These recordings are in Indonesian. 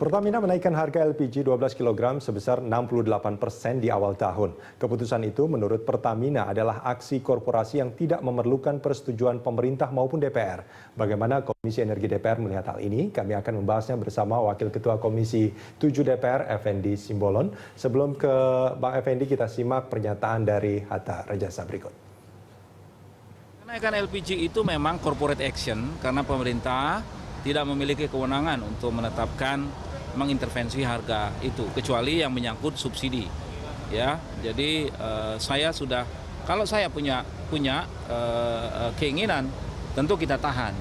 Pertamina menaikkan harga LPG 12 kg sebesar 68% di awal tahun. Keputusan itu menurut Pertamina adalah aksi korporasi yang tidak memerlukan persetujuan pemerintah maupun DPR. Bagaimana Komisi Energi DPR melihat hal ini? Kami akan membahasnya bersama Wakil Ketua Komisi 7 DPR, Effendi Simbolon. Sebelum ke Bang Effendi, kita simak pernyataan dari Hatta Rajasa berikut. Kenaikan LPG itu memang corporate action karena pemerintah tidak memiliki kewenangan untuk menetapkan mengintervensi harga itu kecuali yang menyangkut subsidi, ya. Jadi kalau saya punya keinginan, tentu kita tahan,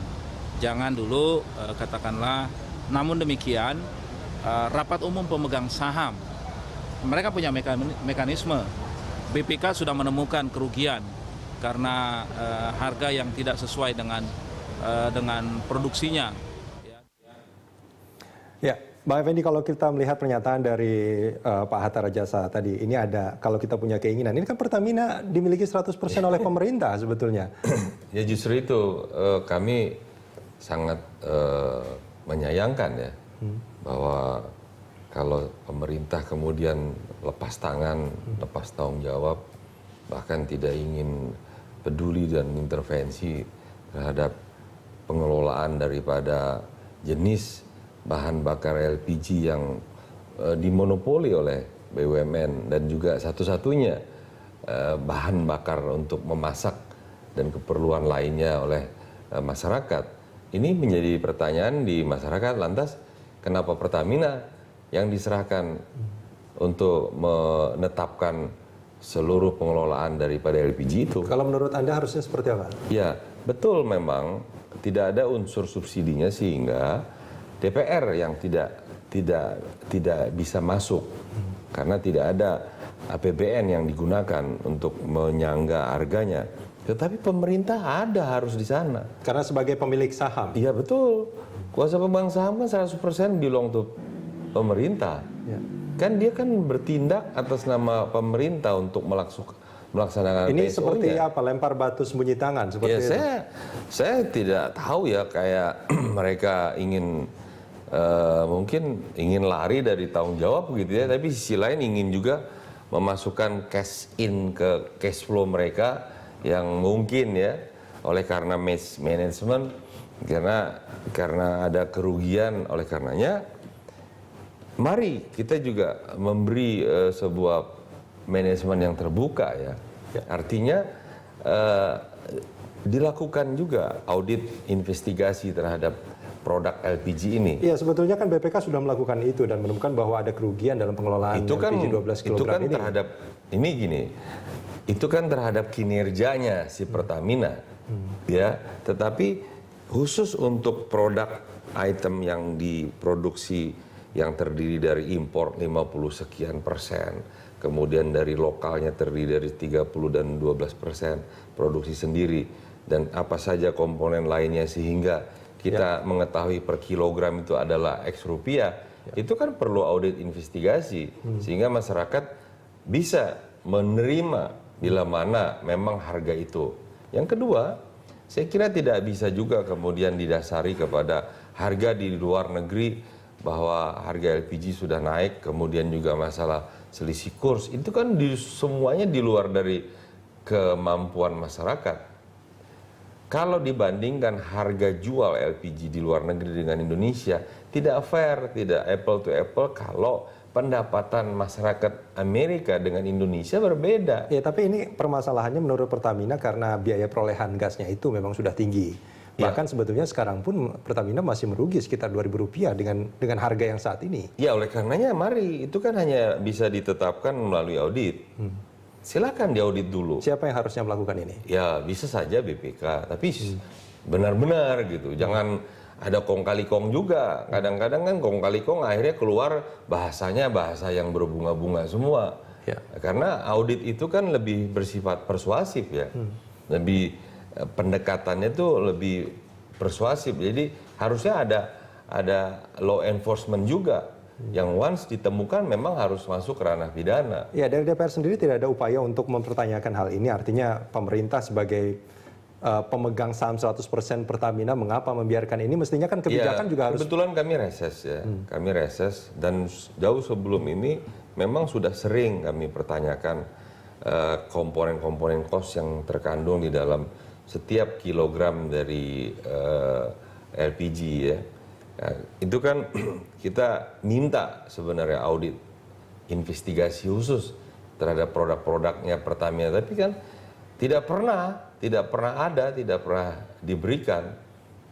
jangan dulu katakanlah. Namun demikian rapat umum pemegang saham mereka punya mekanisme. BPK sudah menemukan kerugian karena harga yang tidak sesuai dengan produksinya. Ya, Bang Effendi, kalau kita melihat pernyataan dari Pak Hatta Rajasa tadi, ini ada kalau kita punya keinginan, ini kan Pertamina dimiliki 100% oleh pemerintah sebetulnya. Ya justru itu kami sangat menyayangkan ya bahwa kalau pemerintah kemudian lepas tangan, lepas tanggung jawab, bahkan tidak ingin peduli dan intervensi terhadap pengelolaan daripada jenis bahan bakar LPG yang dimonopoli oleh BUMN dan juga satu-satunya bahan bakar untuk memasak dan keperluan lainnya oleh masyarakat. Ini menjadi pertanyaan di masyarakat, lantas kenapa Pertamina yang diserahkan untuk menetapkan seluruh pengelolaan daripada LPG itu? Kalau menurut Anda harusnya seperti apa? Ya, betul, memang tidak ada unsur subsidinya sehingga DPR yang tidak bisa masuk karena tidak ada APBN yang digunakan untuk menyangga harganya. Tetapi pemerintah harus di sana. Karena sebagai pemilik saham. Iya betul. Kuasa pemegang saham kan 100% belong to pemerintah. Ya. Kan dia kan bertindak atas nama pemerintah untuk melaksanakan ini PSO-nya. Seperti apa? Lempar batu sembunyi tangan seperti ya, itu? Saya tidak tahu ya, kayak mereka mungkin ingin lari dari tanggung jawab gitu ya, tapi sisi lain ingin juga memasukkan cash in ke cash flow mereka yang mungkin ya oleh karena manajemen karena ada kerugian. Oleh karenanya mari kita juga memberi sebuah manajemen yang terbuka ya. Artinya dilakukan juga audit investigasi terhadap produk LPG ini. Iya, sebetulnya kan BPK sudah melakukan itu dan menemukan bahwa ada kerugian dalam pengelolaan LPG 12 kg itu kan ini. Terhadap ini gini. Itu kan terhadap kinerjanya si Pertamina. Ya, tetapi khusus untuk produk item yang diproduksi yang terdiri dari impor 50 sekian persen, kemudian dari lokalnya terdiri dari 30 dan 12% produksi sendiri, dan apa saja komponen lainnya sehingga kita mengetahui per kilogram itu adalah X rupiah, itu kan perlu audit investigasi sehingga masyarakat bisa menerima bila mana memang harga itu. Yang kedua, saya kira tidak bisa juga kemudian didasari kepada harga di luar negeri bahwa harga LPG sudah naik, kemudian juga masalah selisih kurs, itu kan semuanya di luar dari kemampuan masyarakat. Kalau dibandingkan harga jual LPG di luar negeri dengan Indonesia, tidak fair, tidak apple to apple kalau pendapatan masyarakat Amerika dengan Indonesia berbeda. Ya, tapi ini permasalahannya menurut Pertamina karena biaya perolehan gasnya itu memang sudah tinggi. Bahkan sebetulnya sekarang pun Pertamina masih merugi sekitar Rp2.000 dengan harga yang saat ini. Ya, oleh karenanya mari, itu kan hanya bisa ditetapkan melalui audit. Silakan diaudit dulu. Siapa yang harusnya melakukan ini? Ya bisa saja BPK, tapi benar-benar gitu. Jangan ada kong kali kong juga. Kadang-kadang kan kong kali kong akhirnya keluar bahasanya bahasa yang berbunga-bunga semua. Ya. Karena audit itu kan lebih bersifat persuasif ya. Lebih pendekatannya tuh lebih persuasif. Jadi harusnya ada law enforcement juga. Yang once ditemukan memang harus masuk ke ranah pidana. Ya, dari DPR sendiri tidak ada upaya untuk mempertanyakan hal ini. Artinya pemerintah sebagai pemegang saham 100% Pertamina mengapa membiarkan ini? Mestinya kan kebijakan Ya, juga harus... kebetulan kami reses ya, kami reses dan jauh sebelum ini memang sudah sering kami pertanyakan komponen-komponen cost yang terkandung di dalam setiap kilogram dari LPG ya. Nah, itu kan kita minta sebenarnya audit investigasi khusus terhadap produk-produknya Pertamina, tapi kan tidak pernah ada, tidak pernah diberikan.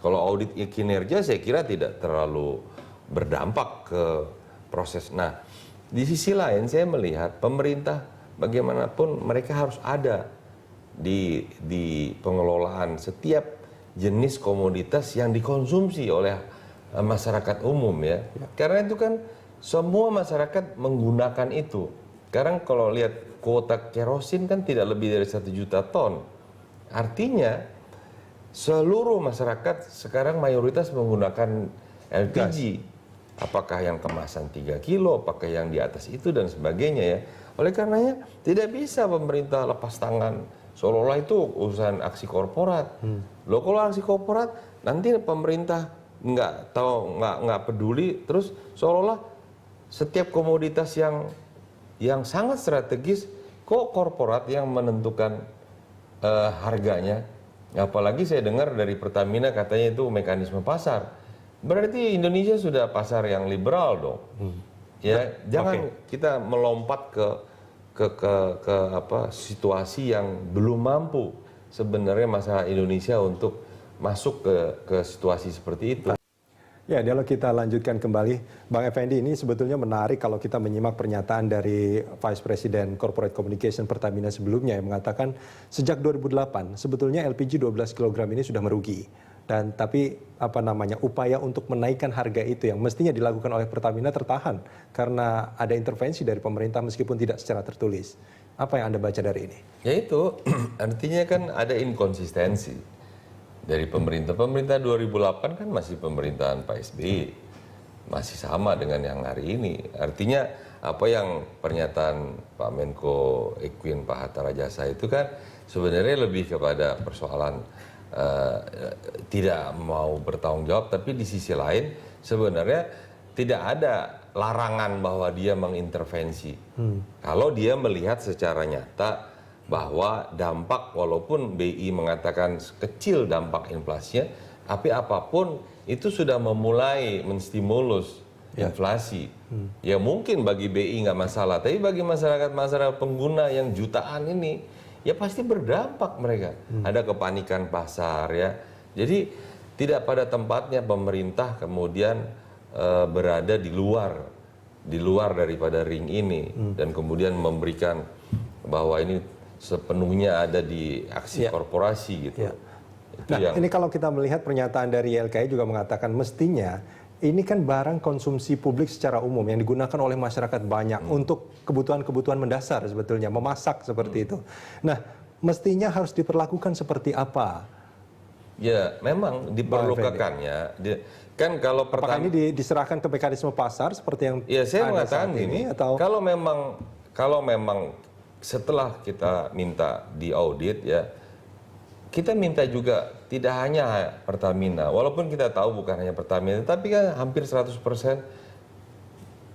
Kalau audit kinerja saya kira tidak terlalu berdampak ke proses. Nah, di sisi lain saya melihat pemerintah bagaimanapun mereka harus ada di pengelolaan setiap jenis komoditas yang dikonsumsi oleh masyarakat umum ya. Karena itu kan semua masyarakat menggunakan itu. Sekarang kalau lihat kuota kerosin kan tidak lebih dari 1 juta ton. Artinya seluruh masyarakat sekarang mayoritas menggunakan LPG. Apakah yang kemasan 3 kilo, apakah yang di atas itu dan sebagainya ya. Oleh karenanya tidak bisa pemerintah lepas tangan. Seolah-olah itu urusan aksi korporat. Loh kalau aksi korporat nanti pemerintah nggak tahu, nggak peduli, terus seolah-olah setiap komoditas yang sangat strategis kok korporat yang menentukan harganya. Apalagi saya dengar dari Pertamina katanya itu mekanisme pasar. Berarti Indonesia sudah pasar yang liberal dong. Ya, jangan kita melompat ke apa situasi yang belum mampu sebenarnya masalah Indonesia untuk masuk ke situasi seperti itu. Ya, kalau kita lanjutkan kembali, Bang Effendi, ini sebetulnya menarik kalau kita menyimak pernyataan dari Vice President Corporate Communication Pertamina sebelumnya yang mengatakan sejak 2008 sebetulnya LPG 12 kg ini sudah merugi. Dan tapi upaya untuk menaikkan harga itu yang mestinya dilakukan oleh Pertamina tertahan karena ada intervensi dari pemerintah meskipun tidak secara tertulis. Apa yang Anda baca dari ini? Ya itu artinya kan ada inkonsistensi dari pemerintah. Pemerintah 2008 kan masih pemerintahan Pak SBY. Masih sama dengan yang hari ini. Artinya apa yang pernyataan Pak Menko Equin Pak Hatta Rajasa itu kan sebenarnya lebih kepada persoalan tidak mau bertanggung jawab, tapi di sisi lain sebenarnya tidak ada larangan bahwa dia mengintervensi. Kalau dia melihat secara nyata bahwa dampak, walaupun BI mengatakan kecil dampak inflasinya, tapi apapun itu sudah memulai menstimulus inflasi. Ya mungkin bagi BI nggak masalah, tapi bagi masyarakat pengguna yang jutaan ini, ya pasti berdampak mereka. Ada kepanikan pasar ya. Jadi tidak pada tempatnya pemerintah kemudian berada di luar daripada ring ini dan kemudian memberikan bahwa ini sepenuhnya ada di aksi korporasi gitu. Nah, ini kalau kita melihat pernyataan dari YLKI juga mengatakan mestinya ini kan barang konsumsi publik secara umum yang digunakan oleh masyarakat banyak untuk kebutuhan-kebutuhan mendasar sebetulnya, memasak seperti itu. Nah, mestinya harus diperlakukan seperti apa? Ya, memang diperlukannya. Kan kalau apakah ini diserahkan ke mekanisme pasar seperti yang saya mengatakan ini atau kalau memang setelah kita minta diaudit ya, kita minta juga tidak hanya Pertamina, walaupun kita tahu bukan hanya Pertamina, tapi kan hampir 100%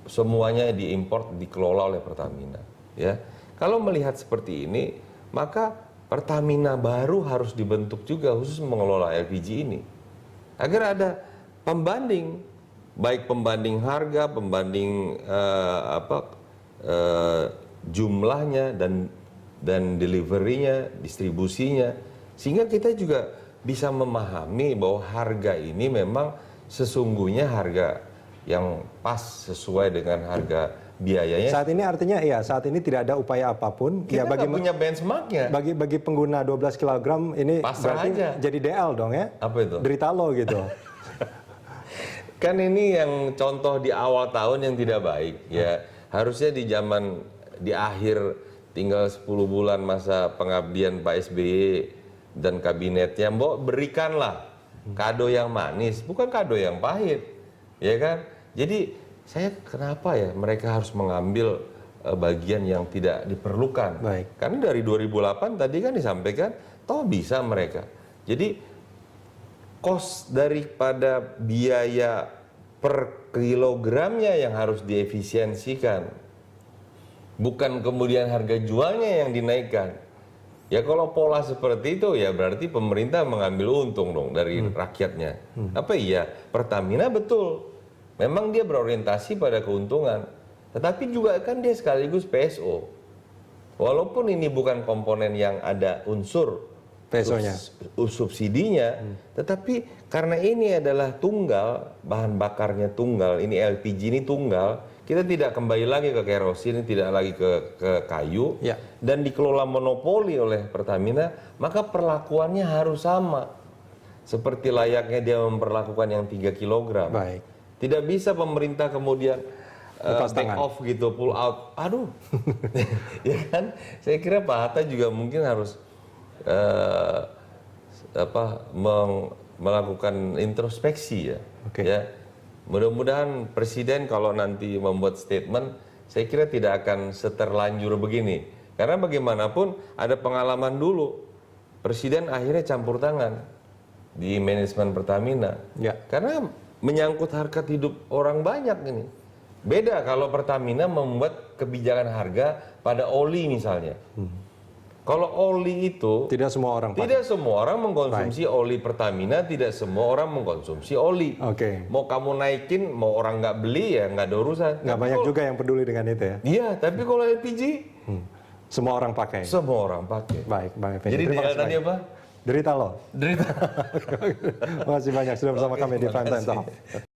semuanya diimport dikelola oleh Pertamina. Ya, kalau melihat seperti ini, maka Pertamina baru harus dibentuk juga khusus mengelola LPG ini, agar ada pembanding, baik pembanding harga, pembanding jumlahnya dan deliverynya, distribusinya, sehingga kita juga bisa memahami bahwa harga ini memang sesungguhnya harga yang pas sesuai dengan harga biayanya. Saat ini artinya saat ini tidak ada upaya apapun. Kita nggak punya benchmarknya. Bagi pengguna 12 kg ini pasrah berarti aja. Jadi DL dong ya? Apa itu? Derita lo gitu. Kan ini yang contoh di awal tahun yang tidak baik ya. Harusnya di akhir tinggal 10 bulan masa pengabdian Pak SBY dan kabinetnya, berikanlah kado yang manis, bukan kado yang pahit, ya kan? Jadi saya kenapa ya mereka harus mengambil bagian yang tidak diperlukan? Baik. Karena dari 2008 tadi kan disampaikan, toh bisa mereka. Jadi cost daripada biaya per kilogramnya yang harus diefisiensikan, bukan kemudian harga jualnya yang dinaikkan. Ya kalau pola seperti itu ya berarti pemerintah mengambil untung dong dari rakyatnya. Apa iya? Pertamina betul, memang dia berorientasi pada keuntungan, tetapi juga kan dia sekaligus PSO. Walaupun ini bukan komponen yang ada unsur PSO-nya. Subsidinya, tetapi karena ini adalah tunggal, bahan bakarnya tunggal, ini LPG ini tunggal, kita tidak kembali lagi ke kerosin, tidak lagi ke kayu, Ya. dan dikelola monopoli oleh Pertamina, maka perlakuannya harus sama. Seperti layaknya dia memperlakukan yang 3 kg. Baik. Tidak bisa pemerintah kemudian Lepas back tangan. off gitu, pull out. Aduh. Ya kan? Saya kira Pak Hatta juga mungkin harus melakukan introspeksi ya. Oke. Ya. Mudah-mudahan Presiden kalau nanti membuat statement, saya kira tidak akan seterlanjur begini. Karena bagaimanapun ada pengalaman dulu, Presiden akhirnya campur tangan di manajemen Pertamina. Ya. Karena menyangkut harkat hidup orang banyak ini. Beda kalau Pertamina membuat kebijakan harga pada oli misalnya. Kalau oli itu Tidak semua orang pakai. tidak semua orang mengkonsumsi oli Pertamina, tidak semua orang mengkonsumsi oli. Oke. Mau kamu naikin, mau orang nggak beli ya nggak ada urusan. Nggak banyak juga yang peduli dengan itu ya. Iya, tapi kalau LPG Semua orang pakai. semua orang pakai. Baik, Bang Effendi. Jadi Terima dia kasih tadi banyak. apa? Derita lo. Derita. Terima kasih banyak sudah bersama Oke, kami di terima Prime Time kasih. Talk.